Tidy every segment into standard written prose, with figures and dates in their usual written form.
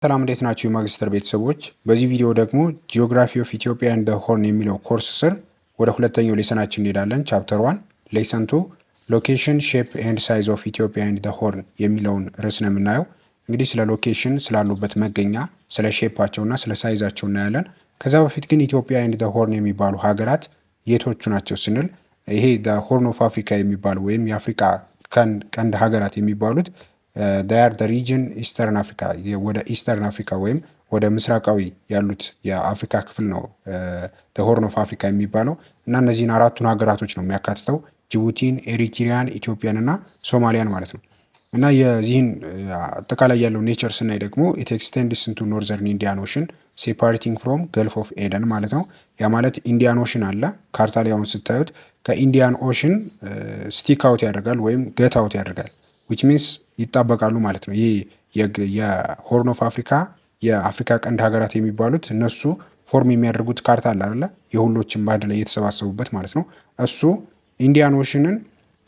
ሰላም እንዴት ናችሁ የማግስተር ቤተሰቦች? በዚህ ቪዲዮ ደግሞ ጂኦግራፊ ኦፍ ኢትዮጵያ ኤንድ ዘ ሆርን የሚለው ኮርስ ስር ወደ ሁለተኛው ሌሰናችን እንሄዳለን። ቻፕተር 1 ሌሰን 2 ሎኬሽን ሼፕ ኤንድ ሳይዝ ኦፍ ኢትዮጵያ ኤንድ ዘ ሆርን የሚለውን ርዕስ ነው የምናየው። እንግዲህ ስለ ሎኬሽን ስላሉበት መገኛ፣ ስለ ሼፓቸውና ስለ ሳይዛቸው እናያለን። ከዛ በፊት ግን ኢትዮጵያ ኤንድ ዘ ሆርን የሚባሉ ሀገራት የቶቹ ናቸው ስንል ይሄ ዘ ሆርን ኦፍ አፍሪካ የሚባሉ ወይም የአፍሪካ ቀንድ ሀገራት የሚባሉት ዳር ደ ሪጅን ኢስተርን አፍሪካ ወደ ኢስተርን አፍሪካ ወይም ወደ ምስራቃዊ ያሉት የአፍሪካ ክፍል ነው ሆርን ኦፍ አፍሪካ የሚባለው እና እነዚህን አራቱን ሀገራቶች ነው የሚያካትተው ጅቡቲን፣ ኤሪትሪያን፣ ኢትዮጵያን እና ሶማሊያን ማለት ነው። እና የዚህን አጠቃላይ ያለው ኔቸር ስናይ ደግሞ ኢት ኤክስቴንድስ ኢንቱ ኖርዘርን ኢንዲያን ኦሽን ሴፓሬቲንግ ፍሮም ገልፍ ኦፍ ኤደን ማለት ነው። ያ ማለት ኢንዲያን ኦሽን አለ ካርታ ላይ አሁን ስታዩት ከኢንዲያን ኦሽን ስቲክ አውት ያደርጋል ወይም ገት አውት ያደርጋል ዊች ሚንስ ይጣበቃሉ ማለት ነው። ይህ የሆርን ኦፍ አፍሪካ የአፍሪካ ቀንድ ሀገራት የሚባሉት እነሱ ፎርም የሚያደርጉት ካርታ አለ አይደለ? የሁሎችም በአንድ ላይ የተሰባሰቡበት ማለት ነው። እሱ ኢንዲያን ኦሽንን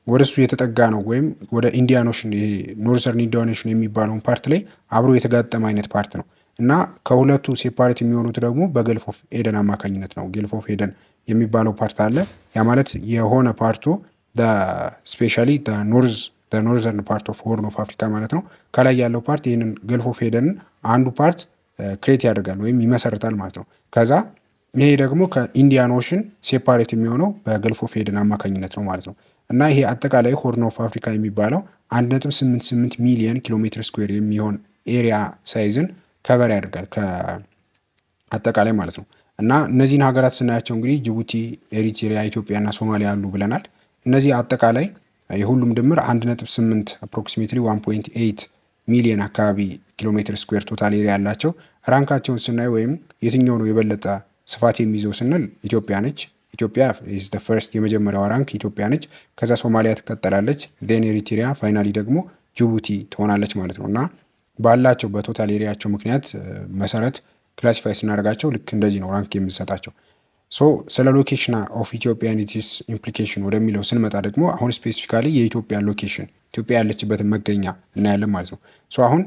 ወደ እሱ የተጠጋ ነው ወይም ወደ ኢንዲያን ኦሽን ይሄ ኖርዘርን ኢንዲያን ኦሽን የሚባለውን ፓርት ላይ አብሮ የተጋጠመ አይነት ፓርት ነው እና ከሁለቱ ሴፓሬት የሚሆኑት ደግሞ በገልፍ ኦፍ ኤደን አማካኝነት ነው። ገልፍ ኦፍ ኤደን የሚባለው ፓርት አለ። ያ ማለት የሆነ ፓርቱ ስፔሻሊ ኖርዘርን ፓርት ኦፍ ሆርን ኦፍ አፍሪካ ማለት ነው። ከላይ ያለው ፓርት ይህንን ገልፍ ኦፍ ኤደንን አንዱ ፓርት ክሬት ያደርጋል ወይም ይመሰርታል ማለት ነው። ከዛ ይሄ ደግሞ ከኢንዲያን ኦሽን ሴፓሬት የሚሆነው በገልፍ ኦፍ ኤደን አማካኝነት ነው ማለት ነው። እና ይሄ አጠቃላይ ሆርን ኦፍ አፍሪካ የሚባለው 1.88 ሚሊዮን ኪሎ ሜትር ስኩዌር የሚሆን ኤሪያ ሳይዝን ከቨር ያደርጋል አጠቃላይ ማለት ነው። እና እነዚህን ሀገራት ስናያቸው እንግዲህ ጅቡቲ፣ ኤሪትሪያ፣ ኢትዮጵያ እና ሶማሊያ አሉ ብለናል። እነዚህ አጠቃላይ የሁሉም ድምር 1.8 አፕሮክሲሜትሊ 1.8 ሚሊዮን አካባቢ ኪሎ ሜትር ስኩዌር ቶታል ኤሪያ ያላቸው። ራንካቸውን ስናይ ወይም የትኛው ነው የበለጠ ስፋት የሚይዘው ስንል ኢትዮጵያ ነች። ኢትዮጵያ ኢዝ ዘ ፈርስት የመጀመሪያዋ ራንክ ኢትዮጵያ ነች። ከዛ ሶማሊያ ትቀጠላለች፣ ዜን ኤሪትሪያ፣ ፋይናሊ ደግሞ ጅቡቲ ትሆናለች ማለት ነው። እና ባላቸው በቶታል ኤሪያቸው ምክንያት መሰረት ክላሲፋይ ስናደርጋቸው ልክ እንደዚህ ነው ራንክ የምንሰጣቸው። ስለ ሎኬሽን ኦፍ ኢትዮጵያ ኤንድ ኢትስ ኢምፕሊኬሽን ወደሚለው ስንመጣ ደግሞ አሁን ስፔሲፊካሊ የኢትዮጵያ ሎኬሽን ኢትዮጵያ ያለችበትን መገኛ እናያለን ማለት ነው። አሁን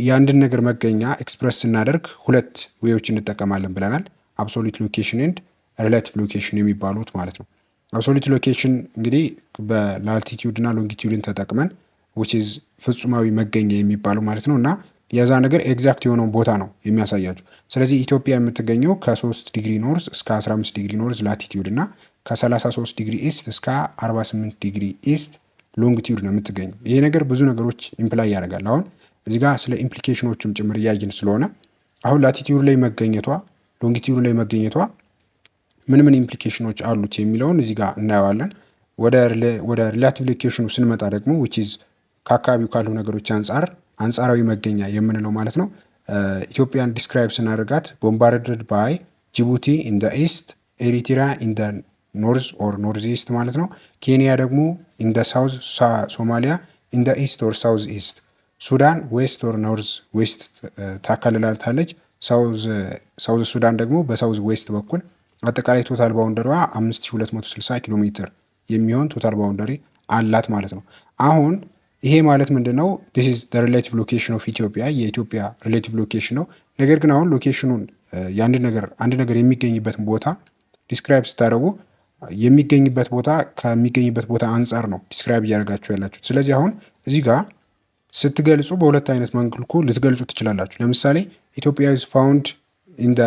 የአንድን ነገር መገኛ ኤክስፕረስ ስናደርግ ሁለት ዌዎች እንጠቀማለን ብለናል። አብሶሉት ሎኬሽን ኤንድ ሪላቲቭ ሎኬሽን የሚባሉት ማለት ነው። አብሶሉት ሎኬሽን እንግዲህ በላቲቲዩድ እና ሎንጊቲዩድን ተጠቅመን ዊች ኢዝ ፍጹማዊ መገኛ የሚባለው ማለት ነው እና የዛ ነገር ኤግዛክት የሆነውን ቦታ ነው የሚያሳያችሁ። ስለዚህ ኢትዮጵያ የምትገኘው ከ3 ዲግሪ ኖርዝ እስከ 15 ዲግሪ ኖርዝ ላቲቲዩድ እና ከ33 ዲግሪ ኢስት እስከ 48 ዲግሪ ኢስት ሎንጊቲዩድ ነው የምትገኘው። ይሄ ነገር ብዙ ነገሮች ኢምፕላይ ያደርጋል። አሁን እዚህ ጋር ስለ ኢምፕሊኬሽኖችም ጭምር እያየን ስለሆነ አሁን ላቲቲዩድ ላይ መገኘቷ ሎንጊቲዩድ ላይ መገኘቷ ምን ምን ኢምፕሊኬሽኖች አሉት የሚለውን እዚህ ጋር እናየዋለን። ወደ ሪላቲቭ ሎኬሽኑ ስንመጣ ደግሞ ዊች ኢዝ ከአካባቢው ካሉ ነገሮች አንጻራዊ መገኛ የምንለው ማለት ነው። ኢትዮጵያን ዲስክራይብ ስናደርጋት ቦምባርድድ ባይ ጅቡቲ ኢን ደ ኢስት፣ ኤሪትሪያ ኢን ደ ኖርዝ ኦር ኖርዝ ኢስት ማለት ነው። ኬንያ ደግሞ ኢን ደ ሳውዝ፣ ሶማሊያ ኢን ደ ኢስት ኦር ሳውዝ ኢስት፣ ሱዳን ዌስት ኦር ኖርዝ ዌስት ታካልላታለች። ሳውዝ ሱዳን ደግሞ በሳውዝ ዌስት በኩል አጠቃላይ ቶታል ባውንደሪዋ 5260 ኪሎ ሜትር የሚሆን ቶታል ባውንደሪ አላት ማለት ነው። አሁን ይሄ ማለት ምንድን ነው? ዲስ ኢዝ ዘ ሪሌቲቭ ሎኬሽን ኦፍ ኢትዮጵያ የኢትዮጵያ ሪሌቲቭ ሎኬሽን ነው። ነገር ግን አሁን ሎኬሽኑን አንድ ነገር የሚገኝበትን ቦታ ዲስክራይብ ስታደርጉ የሚገኝበት ቦታ ከሚገኝበት ቦታ አንጻር ነው ዲስክራይብ እያደረጋችሁ ያላችሁት። ስለዚህ አሁን እዚህ ጋር ስትገልጹ በሁለት አይነት መልኩ ልትገልጹ ትችላላችሁ። ለምሳሌ ኢትዮጵያ ኢዝ ፋውንድ ኢን ደ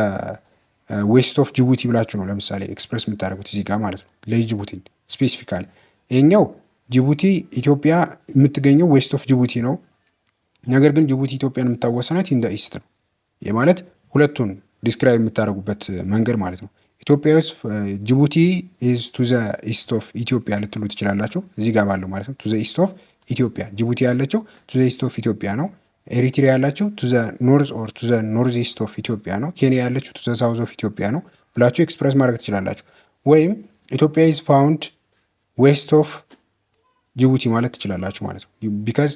ዌስት ኦፍ ጅቡቲ ብላችሁ ነው ለምሳሌ ኤክስፕሬስ የምታደርጉት እዚህ ጋር ማለት ነው ለጅቡቲ ስፔሲፊካሊ። ይሄኛው ጅቡቲ ኢትዮጵያ የምትገኘው ዌስት ኦፍ ጅቡቲ ነው። ነገር ግን ጅቡቲ ኢትዮጵያን የምታወሰናት ኢን ደ ኢስት ነው። ይህ ማለት ሁለቱን ዲስክራይብ የምታደርጉበት መንገድ ማለት ነው። ኢትዮጵያ ውስጥ ጅቡቲ ኢዝ ቱ ዘ ኢስት ኦፍ ኢትዮጵያ ልትሉ ትችላላችሁ እዚህ ጋር ባለው ማለት ነው። ቱ ዘ ኢስት ኦፍ ኢትዮጵያ ጅቡቲ ያለችው ቱ ዘ ኢስት ኦፍ ኢትዮጵያ ነው። ኤሪትሪያ ያላችሁ ቱ ዘ ኖርዝ ኦር ቱ ዘ ኖርዝ ኢስት ኦፍ ኢትዮጵያ ነው። ኬንያ ያለችው ቱ ዘ ሳውዝ ኦፍ ኢትዮጵያ ነው ብላችሁ ኤክስፕረስ ማድረግ ትችላላችሁ። ወይም ኢትዮጵያ ኢዝ ፋውንድ ዌስት ኦፍ ጅቡቲ ማለት ትችላላችሁ ማለት ነው። ቢካዝ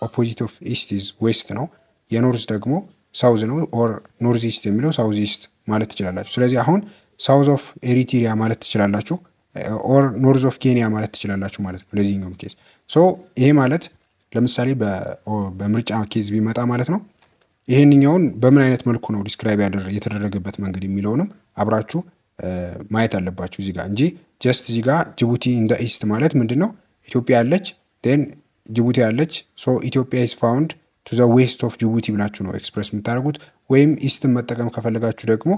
ኦፖዚት ኦፍ ኢስት ኢዝ ዌስት ነው። የኖርዝ ደግሞ ሳውዝ ነው። ኦር ኖርዝ ኢስት የሚለው ሳውዝ ኢስት ማለት ትችላላችሁ። ስለዚህ አሁን ሳውዝ ኦፍ ኤሪትሪያ ማለት ትችላላችሁ። ኦር ኖርዝ ኦፍ ኬንያ ማለት ትችላላችሁ ማለት ነው ለዚህኛውም ኬዝ። ይሄ ማለት ለምሳሌ በምርጫ ኬዝ ቢመጣ ማለት ነው ይሄንኛውን በምን አይነት መልኩ ነው ዲስክራይብ የተደረገበት መንገድ የሚለውንም አብራችሁ ማየት አለባችሁ እዚህ ጋር እንጂ ጀስት እዚህ ጋር ጅቡቲ ኢን ዘ ኢስት ማለት ምንድን ነው? ኢትዮጵያ ያለች ን ጅቡቲ ያለች ሶ ኢትዮጵያ ኢዝ ፋውንድ ቱ ዘ ዌስት ኦፍ ጅቡቲ ብላችሁ ነው ኤክስፕረስ የምታደርጉት። ወይም ኢስትን መጠቀም ከፈለጋችሁ ደግሞ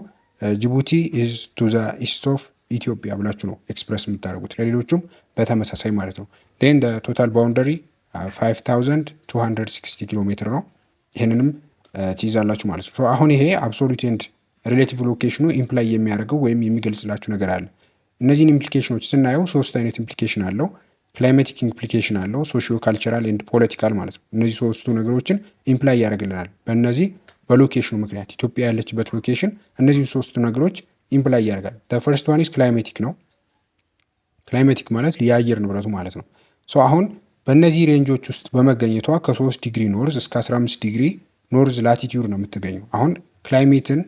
ጅቡቲ ኢዝ ቱ ዘ ኢስት ኦፍ ኢትዮጵያ ብላችሁ ነው ኤክስፕረስ የምታደርጉት። ለሌሎቹም በተመሳሳይ ማለት ነው። ን ቶታል ባውንደሪ 5260 ኪሎ ሜትር ነው። ይህንንም ትይዛላችሁ ማለት ነው። አሁን ይሄ አብሶሉት ኤንድ ሪሌቲቭ ሎኬሽኑ ኢምፕላይ የሚያደርገው ወይም የሚገልጽላችሁ ነገር አለ። እነዚህን ኢምፕሊኬሽኖች ስናየው ሶስት አይነት ኢምፕሊኬሽን አለው። ክላይሜቲክ ኢምፕሊኬሽን አለው፣ ሶሺዮ ካልቸራል ኤንድ ፖለቲካል ማለት ነው። እነዚህ ሶስቱ ነገሮችን ኢምፕላይ ያደርግልናል። በእነዚህ በሎኬሽኑ ምክንያት ኢትዮጵያ ያለችበት ሎኬሽን እነዚህ ሶስቱ ነገሮች ኢምፕላይ ያደርጋል። ፈርስት ዋን ኢዝ ክላይሜቲክ ነው። ክላይሜቲክ ማለት የአየር ንብረቱ ማለት ነው። አሁን በእነዚህ ሬንጆች ውስጥ በመገኘቷ ከ3 ዲግሪ ኖርዝ እስከ 15 ዲግሪ ኖርዝ ላቲቲዩድ ነው የምትገኘው። አሁን ክላይሜትን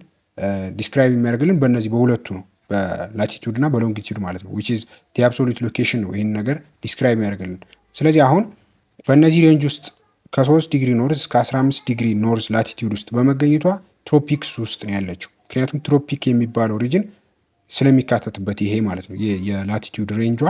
ዲስክራይብ የሚያደርግልን በእነዚህ በሁለቱ ነው፣ በላቲቲዩድ እና በሎንጊቲዩድ ማለት ነው። ዊች ኢዝ ዲ አብሶሉት ሎኬሽን ነው ይህን ነገር ዲስክራይብ የሚያደርግልን። ስለዚህ አሁን በእነዚህ ሬንጅ ውስጥ ከ3 ዲግሪ ኖርዝ እስከ 15 ዲግሪ ኖርዝ ላቲቲዩድ ውስጥ በመገኘቷ ትሮፒክስ ውስጥ ነው ያለችው። ምክንያቱም ትሮፒክ የሚባለው ሪጅን ስለሚካተትበት ይሄ ማለት ነው የላቲቲዩድ ሬንጇ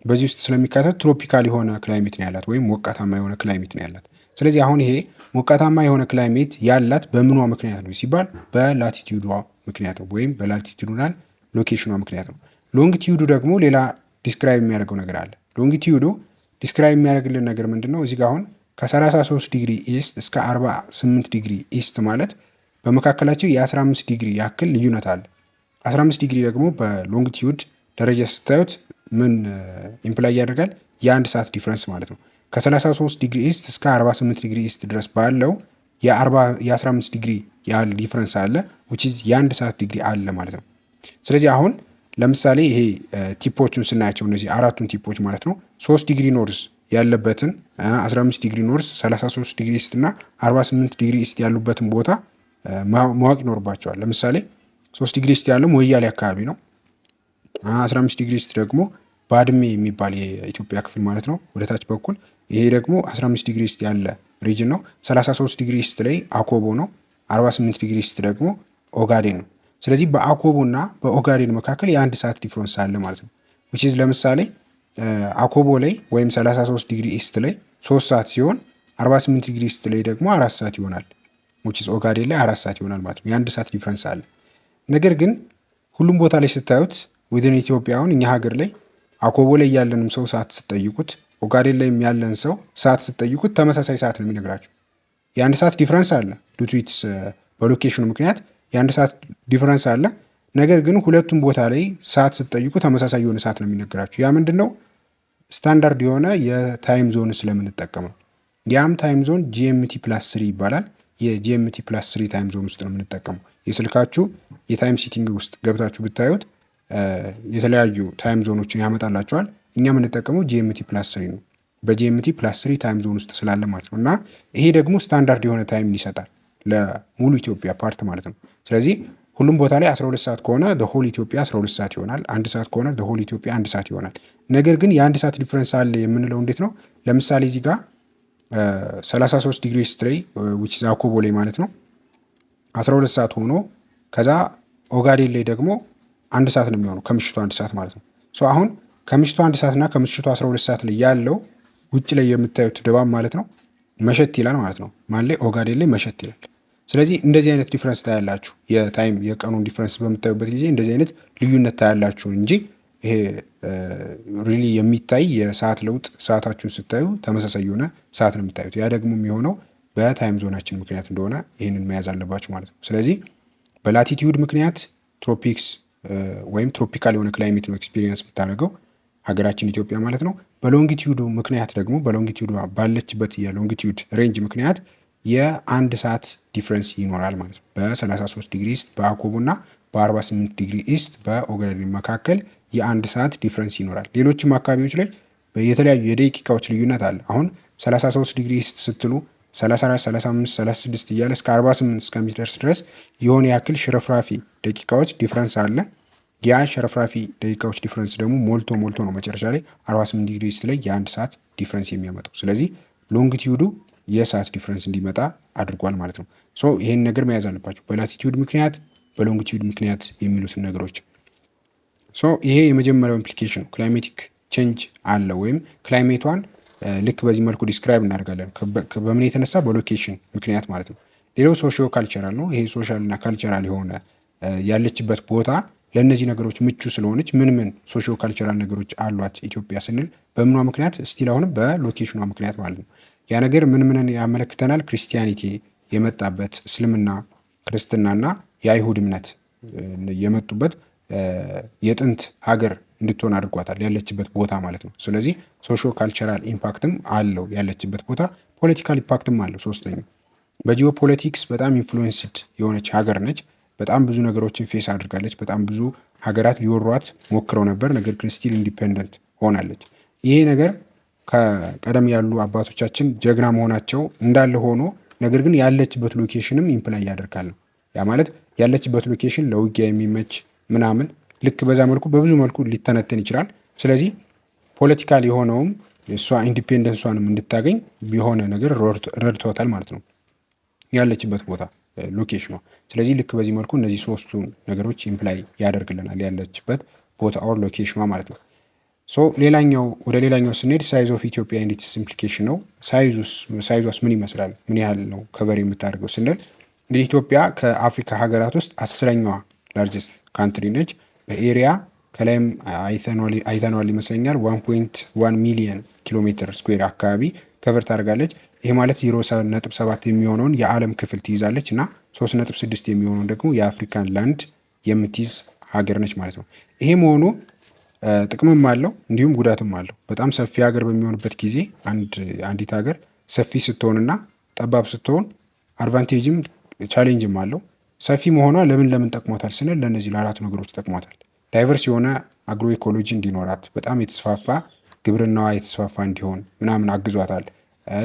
በዚህ ውስጥ ስለሚካተት ትሮፒካል የሆነ ክላይሜት ነው ያላት፣ ወይም ሞቃታማ የሆነ ክላይሜት ነው ያላት። ስለዚህ አሁን ይሄ ሞቃታማ የሆነ ክላይሜት ያላት በምኗ ምክንያት ነው ሲባል በላቲቲዩዷ ምክንያት ነው፣ ወይም በላቲቲዩድናል ሎኬሽኗ ምክንያት ነው። ሎንግቲዩዱ ደግሞ ሌላ ዲስክራይብ የሚያደርገው ነገር አለ። ሎንግቲዩዱ ዲስክራይብ የሚያደርግልን ነገር ምንድን ነው? እዚህ ጋር አሁን ከ33 ዲግሪ ኢስት እስከ 48 ዲግሪ ኢስት ማለት በመካከላቸው የ15 ዲግሪ ያክል ልዩነት አለ። 15 ዲግሪ ደግሞ በሎንግቲዩድ ደረጃ ስታዩት ምን ኢምፕላይ ያደርጋል? የአንድ ሰዓት ዲፍረንስ ማለት ነው። ከ33 ዲግሪ ኢስት እስከ 48 ዲግሪ ኢስት ድረስ ባለው የ15 ዲግሪ ያህል ዲፍረንስ አለ፣ which is የአንድ ሰዓት ዲግሪ አለ ማለት ነው። ስለዚህ አሁን ለምሳሌ ይሄ ቲፖቹን ስናያቸው እነዚህ አራቱን ቲፖች ማለት ነው 3 ዲግሪ ኖርዝ ያለበትን 15 ዲግሪ ኖርዝ 33 ዲግሪ ኢስት እና 48 ዲግሪ ኢስት ያሉበትን ቦታ ማወቅ ይኖርባቸዋል። ለምሳሌ 3 ዲግሪ ኢስት ያለው ሞያሌ አካባቢ ነው። 15 ዲግሪ ኢስት ደግሞ ባድሜ የሚባል የኢትዮጵያ ክፍል ማለት ነው ወደታች በኩል። ይሄ ደግሞ 15 ዲግሪ ኢስት ያለ ሪጅን ነው። 33 ዲግሪ ኢስት ላይ አኮቦ ነው። 48 ዲግሪ ኢስት ደግሞ ኦጋዴን ነው። ስለዚህ በአኮቦ እና በኦጋዴን መካከል የአንድ ሰዓት ዲፍረንስ አለ ማለት ነው። which is ለምሳሌ አኮቦ ላይ ወይም 33 ዲግሪ ኢስት ላይ 3 ሰዓት ሲሆን 48 ዲግሪ ኢስት ላይ ደግሞ 4 ሰዓት ይሆናል። which is ኦጋዴን ላይ 4 ሰዓት ይሆናል ማለት ነው። የአንድ ሰዓት ዲፍረንስ አለ። ነገር ግን ሁሉም ቦታ ላይ ስታዩት ዊዝን ኢትዮጵያ አሁን እኛ ሀገር ላይ አኮቦ ላይ ያለንም ሰው ሰዓት ስትጠይቁት፣ ኦጋዴን ላይ ያለን ሰው ሰዓት ስትጠይቁት ተመሳሳይ ሰዓት ነው የሚነግራችሁ። የአንድ ሰዓት ዲፍረንስ አለ ዱትዊትስ በሎኬሽኑ ምክንያት የአንድ ሰዓት ዲፍረንስ አለ። ነገር ግን ሁለቱም ቦታ ላይ ሰዓት ስትጠይቁ ተመሳሳይ የሆነ ሰዓት ነው የሚነግራችሁ። ያ ምንድን ነው? ስታንዳርድ የሆነ የታይም ዞን ስለምንጠቀም ነው። ያም ታይም ዞን ጂኤምቲ ፕላስ 3 ይባላል። የጂኤምቲ ፕላስ 3 ታይም ዞን ውስጥ ነው የምንጠቀመው። የስልካችሁ የታይም ሲቲንግ ውስጥ ገብታችሁ ብታዩት የተለያዩ ታይም ዞኖችን ያመጣላቸዋል። እኛ የምንጠቀመው ጂኤምቲ ፕላስ 3 ነው። በጂኤምቲ ፕላስ 3 ታይም ዞን ውስጥ ስላለ ማለት ነው። እና ይሄ ደግሞ ስታንዳርድ የሆነ ታይም ይሰጣል ለሙሉ ኢትዮጵያ ፓርት ማለት ነው። ስለዚህ ሁሉም ቦታ ላይ 12 ሰዓት ከሆነ ሆል ኢትዮጵያ 12 ሰዓት ይሆናል። አንድ ሰዓት ከሆነ ሆል ኢትዮጵያ አንድ ሰዓት ይሆናል። ነገር ግን የአንድ ሰዓት ዲፍረንስ አለ የምንለው እንዴት ነው? ለምሳሌ እዚህ ጋር 33 ዲግሪ ኢስት ላይ which is አኮቦ ላይ ማለት ነው 12 ሰዓት ሆኖ ከዛ ኦጋዴን ላይ ደግሞ አንድ ሰዓት ነው የሚሆነው ከምሽቱ አንድ ሰዓት ማለት ነው። አሁን ከምሽቱ አንድ ሰዓት እና ከምሽቱ 12 ሰዓት ላይ ያለው ውጭ ላይ የምታዩት ድባብ ማለት ነው መሸት ይላል ማለት ነው። ማን ላይ? ኦጋዴን ላይ መሸት ይላል። ስለዚህ እንደዚህ አይነት ዲፍረንስ ታያላችሁ። የታይም የቀኑን ዲፍረንስ በምታዩበት ጊዜ እንደዚህ አይነት ልዩነት ታያላችሁ እንጂ ይሄ ሪሊ የሚታይ የሰዓት ለውጥ ሰዓታችሁን ስታዩ ተመሳሳይ የሆነ ሰዓት ነው የምታዩት። ያ ደግሞ የሚሆነው በታይም ዞናችን ምክንያት እንደሆነ ይህንን መያዝ አለባችሁ ማለት ነው። ስለዚህ በላቲቲዩድ ምክንያት ትሮፒክስ ወይም ትሮፒካል የሆነ ክላይሜት ነው ኤክስፒሪየንስ የምታደርገው ሀገራችን ኢትዮጵያ ማለት ነው። በሎንጊቲዩዱ ምክንያት ደግሞ በሎንጊቲዩዱ ባለችበት የሎንጊቲዩድ ሬንጅ ምክንያት የአንድ ሰዓት ዲፍረንስ ይኖራል ማለት ነው። በ33 ዲግሪ ኢስት በአኮቦ እና በ48 ዲግሪ ኢስት በኦጋዴን መካከል የአንድ ሰዓት ዲፍረንስ ይኖራል። ሌሎችም አካባቢዎች ላይ የተለያዩ የደቂቃዎች ልዩነት አለ። አሁን 33 ዲግሪ ኢስት ስትሉ 34፣ 35፣ 36 እያለ እስከ 48 እስከሚደርስ ድረስ የሆነ ያክል ሽረፍራፊ ደቂቃዎች ዲፍረንስ አለ። ያ ሽረፍራፊ ደቂቃዎች ዲፍረንስ ደግሞ ሞልቶ ነው መጨረሻ ላይ 48 ዲግሪ ኢስት ላይ የአንድ ሰዓት ዲፍረንስ የሚያመጣው። ስለዚህ ሎንጊቲዩዱ የሰዓት ዲፍረንስ እንዲመጣ አድርጓል ማለት ነው። ሶ ይሄን ነገር መያዝ አለባቸው፣ በላቲቲዩድ ምክንያት በሎንጊቲዩድ ምክንያት የሚሉትን ነገሮች። ሶ ይሄ የመጀመሪያው ኢምፕሊኬሽን ነው። ክላይሜቲክ ቼንጅ አለ ወይም ክላይሜቷን ልክ በዚህ መልኩ ዲስክራይብ እናደርጋለን። በምን የተነሳ? በሎኬሽን ምክንያት ማለት ነው። ሌላው ሶሺዮ ካልቸራል ነው። ይሄ ሶሻል እና ካልቸራል የሆነ ያለችበት ቦታ ለእነዚህ ነገሮች ምቹ ስለሆነች ምን ሶሺዮ ካልቸራል ነገሮች አሏት ኢትዮጵያ ስንል በምኗ ምክንያት? ስቲል አሁንም በሎኬሽኗ ምክንያት ማለት ነው። ያ ነገር ምንን ያመለክተናል? ክርስቲያኒቲ የመጣበት እስልምና፣ ክርስትናና የአይሁድ እምነት የመጡበት የጥንት ሀገር እንድትሆን አድርጓታል ያለችበት ቦታ ማለት ነው። ስለዚህ ሶሺዮ ካልቸራል ኢምፓክትም አለው ያለችበት ቦታ፣ ፖለቲካል ኢምፓክትም አለው። ሶስተኛው በጂኦፖለቲክስ በጣም ኢንፍሉዌንስድ የሆነች ሀገር ነች። በጣም ብዙ ነገሮችን ፌስ አድርጋለች። በጣም ብዙ ሀገራት ሊወሯት ሞክረው ነበር፣ ነገር ግን ስቲል ኢንዲፔንደንት ሆናለች። ይሄ ነገር ከቀደም ያሉ አባቶቻችን ጀግና መሆናቸው እንዳለ ሆኖ ነገር ግን ያለችበት ሎኬሽንም ኢምፕላይ ያደርጋል ነው። ያ ማለት ያለችበት ሎኬሽን ለውጊያ የሚመች ምናምን ልክ በዛ መልኩ በብዙ መልኩ ሊተነተን ይችላል። ስለዚህ ፖለቲካል የሆነውም እሷ ኢንዲፔንደንሷንም እንድታገኝ የሆነ ነገር ረድቷታል ማለት ነው ያለችበት ቦታ ሎኬሽኗ። ስለዚህ ልክ በዚህ መልኩ እነዚህ ሶስቱ ነገሮች ኢምፕላይ ያደርግልናል ያለችበት ቦታ ኦር ሎኬሽኗ ማለት ነው። ሶ ወደ ሌላኛው ስንሄድ ሳይዝ ኦፍ ኢትዮጵያ ኤንድ ኢትስ ኢምፕሊኬሽን ነው። ሳይዟስ ምን ይመስላል? ምን ያህል ነው ከቨር የምታደርገው ስንል እንግዲህ ኢትዮጵያ ከአፍሪካ ሀገራት ውስጥ 10ኛዋ ላርጀስት ካንትሪ ነች። በኤሪያ ከላይም አይተነዋል ይመስለኛል 1.1 ሚሊየን ኪሎ ሜትር ስኩዌር አካባቢ ከቨር ታደርጋለች። ይሄ ማለት 0.7 የሚሆነውን የዓለም ክፍል ትይዛለች እና 3.6 የሚሆነውን ደግሞ የአፍሪካን ላንድ የምትይዝ ሀገር ነች ማለት ነው። ይሄ መሆኑ ጥቅምም አለው እንዲሁም ጉዳትም አለው። በጣም ሰፊ ሀገር በሚሆንበት ጊዜ አንዲት ሀገር ሰፊ ስትሆንና ጠባብ ስትሆን አድቫንቴጅም ቻሌንጅም አለው። ሰፊ መሆኗ ለምን ጠቅሟታል ስንል ለእነዚህ ለአራቱ ነገሮች ጠቅሟታል። ዳይቨርስ የሆነ አግሮ ኢኮሎጂ እንዲኖራት፣ በጣም የተስፋፋ ግብርናዋ የተስፋፋ እንዲሆን ምናምን አግዟታል።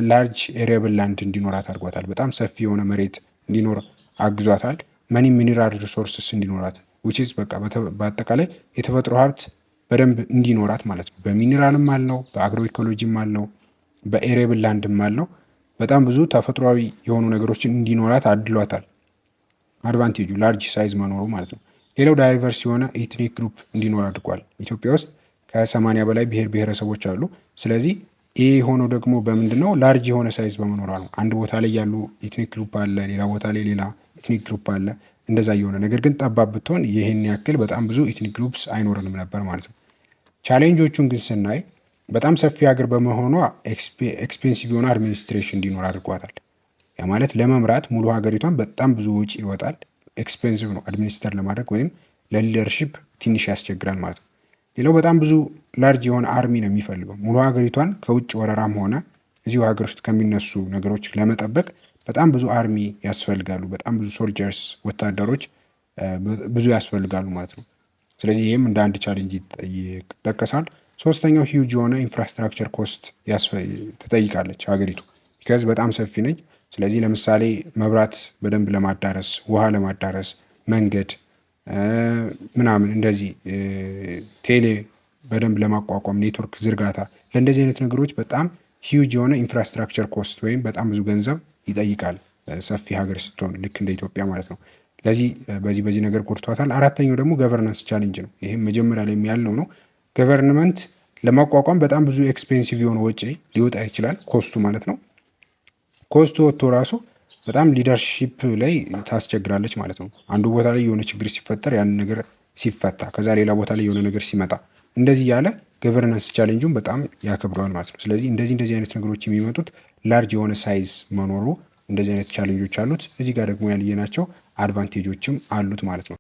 ላርጅ ኤሪያብል ላንድ እንዲኖራት አድርጓታል። በጣም ሰፊ የሆነ መሬት እንዲኖር አግዟታል። መኒ ሚኒራል ሪሶርስስ እንዲኖራት ዊችዝ በቃ በአጠቃላይ የተፈጥሮ ሀብት በደንብ እንዲኖራት ማለት ነው። በሚኒራልም አልነው፣ በአግሮ ኢኮሎጂም አልነው፣ በኤሪያብል ላንድም አልነው። በጣም ብዙ ተፈጥሯዊ የሆኑ ነገሮችን እንዲኖራት አድሏታል። አድቫንቴጁ ላርጅ ሳይዝ መኖሩ ማለት ነው። ሌላው ዳይቨርስ የሆነ ኤትኒክ ግሩፕ እንዲኖር አድርጓል። ኢትዮጵያ ውስጥ ከ80 በላይ ብሔር ብሔረሰቦች አሉ። ስለዚህ ይህ የሆነው ደግሞ በምንድን ነው? ላርጅ የሆነ ሳይዝ በመኖሯ ነው። አንድ ቦታ ላይ ያሉ ኤትኒክ ግሩፕ አለ፣ ሌላ ቦታ ላይ ሌላ ኤትኒክ ግሩፕ አለ። እንደዛ የሆነ ነገር ግን ጠባብ ብትሆን ይህን ያክል በጣም ብዙ ኤትኒክ ግሩፕስ አይኖረንም ነበር ማለት ነው። ቻሌንጆቹን ግን ስናይ በጣም ሰፊ ሀገር በመሆኗ ኤክስፔንሲቭ የሆነ አድሚኒስትሬሽን እንዲኖር አድርጓታል። ያ ማለት ለመምራት ሙሉ ሀገሪቷን በጣም ብዙ ውጪ ይወጣል። ኤክስፔንሲቭ ነው አድሚኒስተር ለማድረግ ወይም ለሊደርሺፕ ትንሽ ያስቸግራል ማለት ነው። ሌላው በጣም ብዙ ላርጅ የሆነ አርሚ ነው የሚፈልገው። ሙሉ ሀገሪቷን ከውጭ ወረራም ሆነ እዚሁ ሀገር ውስጥ ከሚነሱ ነገሮች ለመጠበቅ በጣም ብዙ አርሚ ያስፈልጋሉ። በጣም ብዙ ሶልጀርስ ወታደሮች ብዙ ያስፈልጋሉ ማለት ነው። ስለዚህ ይህም እንደ አንድ ቻሌንጅ ይጠቀሳል። ሶስተኛው ሂውጅ የሆነ ኢንፍራስትራክቸር ኮስት ትጠይቃለች ሀገሪቱ ቢካዝ በጣም ሰፊ ነች። ስለዚህ ለምሳሌ መብራት በደንብ ለማዳረስ፣ ውሃ ለማዳረስ፣ መንገድ ምናምን እንደዚህ ቴሌ በደንብ ለማቋቋም፣ ኔትወርክ ዝርጋታ፣ ለእንደዚህ አይነት ነገሮች በጣም ሂውጅ የሆነ ኢንፍራስትራክቸር ኮስት ወይም በጣም ብዙ ገንዘብ ይጠይቃል ሰፊ ሀገር ስትሆን ልክ እንደ ኢትዮጵያ ማለት ነው። ስለዚህ በዚህ ነገር ጎድቷታል። አራተኛው ደግሞ ገቨርናንስ ቻሌንጅ ነው። ይህም መጀመሪያ ላይ ያለው ነው። ገቨርንመንት ለማቋቋም በጣም ብዙ ኤክስፔንሲቭ የሆነ ወጪ ሊወጣ ይችላል፣ ኮስቱ ማለት ነው። ኮስቱ ወጥቶ ራሱ በጣም ሊደርሺፕ ላይ ታስቸግራለች ማለት ነው። አንዱ ቦታ ላይ የሆነ ችግር ሲፈጠር ያንን ነገር ሲፈታ፣ ከዛ ሌላ ቦታ ላይ የሆነ ነገር ሲመጣ እንደዚህ ያለ ገቨርናንስ ቻሌንጁን በጣም ያከብደዋል ማለት ነው። ስለዚህ እንደዚህ አይነት ነገሮች የሚመጡት ላርጅ የሆነ ሳይዝ መኖሩ እንደዚህ አይነት ቻሌንጆች አሉት። እዚህ ጋር ደግሞ ያልየናቸው አድቫንቴጆችም አሉት ማለት ነው።